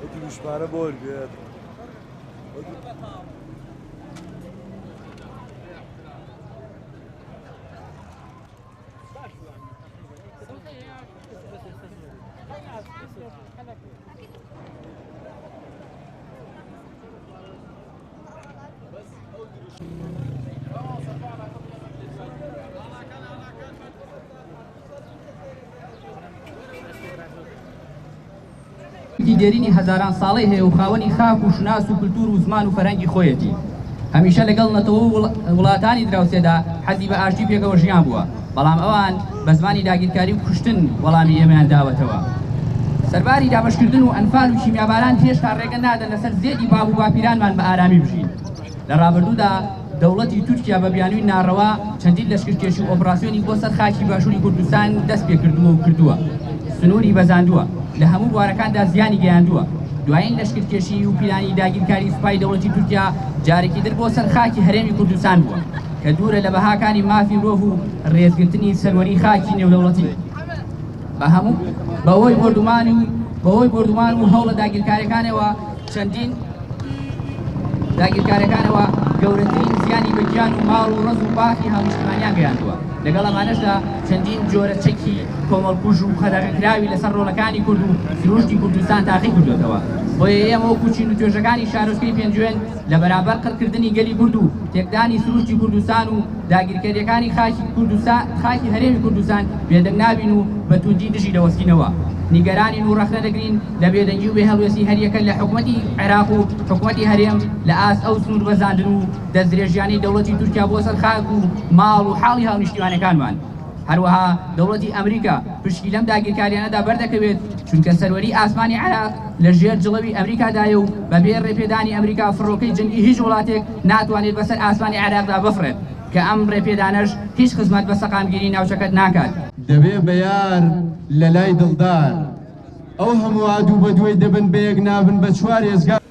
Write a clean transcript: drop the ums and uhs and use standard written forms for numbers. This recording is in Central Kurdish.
دوشمانە بۆر بێت دیرینی هزاران ساڵی هەیە و خاوەنی خاک و شناس و کولتور و زمان و فەرهەنگی خۆیەتی هەمیشە لەگەڵ نەتەوە وڵاتانی دراوسێدا حەزی بە ئاشتی پێکەوە ژیان بووە بەڵام ئەوان بە زمانی داگیرکاری و کوشتن وەڵامی ئێمەیان داوەتەوە سەرباری دابەشکردن و ئەنفال و کیمیاباران هێشتا ڕێگە نادەن لەسەر زێدی باب و باپیرانمان بە ئارامی بژین لە ڕابردوودا دەوڵەتی تورکیا بە بیانووی ناڕەوا چەندین لەشکرکێشی و ئۆپراسیۆنی بۆ سەر خاکی باشووری کوردستان دەست پێ کردووە و کردووە سنووری بەزاندووە لە هەموو بوارەکاندا زیانی گەیاندووە دوایین لەشکرکێشی و پیلانی داگیرکاری سوپای دەوڵەتی تورکیا جارێکی در بۆ سەر خاکی هەرێمی کوردستان بووە کە دوورە لە بەهاکانی مافی مرۆڤ و ڕێزگرتنی سەروەری خاکی نێودەوڵەتی بەهۆی بردومان و هەوڵە داگیرکاریەکانەوە چەندین داگیرکاریەکانەوە گەورەترین زیانی بە گیان و ماڵ و ڕز و باخی هاونیشتمانیان گەیاندووە لەگەڵ ئەمانەشدا چەندین جۆرە چەکی کۆمەڵکوژ و خەدەغەکراوی لەسەر ڕۆڵەکانی کورد و سروشتی کوردستان تاقی کردوێتەوە بۆیە ئێمە وەکو چین و توێژەکانی شارۆچکەی پێنجوێن لە بەرامبەر قڕکردنی گەلی کورد و تێکدانی سروشتی کوردستان و داگیرکاریەکانی خاکی هەرێمی کوردستان بێدەنگ نابین و بە توندی دژی دەوەستینەوە نیگەرانی و ڕەخنە دەگرین لە بێدەنگی و بێهەڵوێستی هەریەکە لە حکوومەتی عێراق و حکوومەتی هەرێم لە ئاست ئەو سنوور بەزاندن و دەستدرێژیانی دەوڵەتی تورکیا بۆ سەر خاک و ماڵ و حاڵی هاونیشتیوانەکانمان هەروەها دەوڵەتی ئەمریکا پشکی لەم داگیرکاریانەدا بەردەکەوێت چونکە سەروەری ئاسمانی عێراق لە ژێر جڵەوی ئەمریکادایە و بەبێ ڕێپێدانی ئەمریکا فڕۆکەی جەنگی هیچ وڵاتێک ناتوانێت بەسەر ئاسمانی عێراقدا بفرێت کە ئەم ڕێپێدانەش هیچ خزمەت بە سەقامگیری ناوچەکەت ناکات دەبێ بەیار لە لای دڵدار ئەو هەموو عادوو بە دوێی دەبن بە یەک نابن بە چوار ێزگار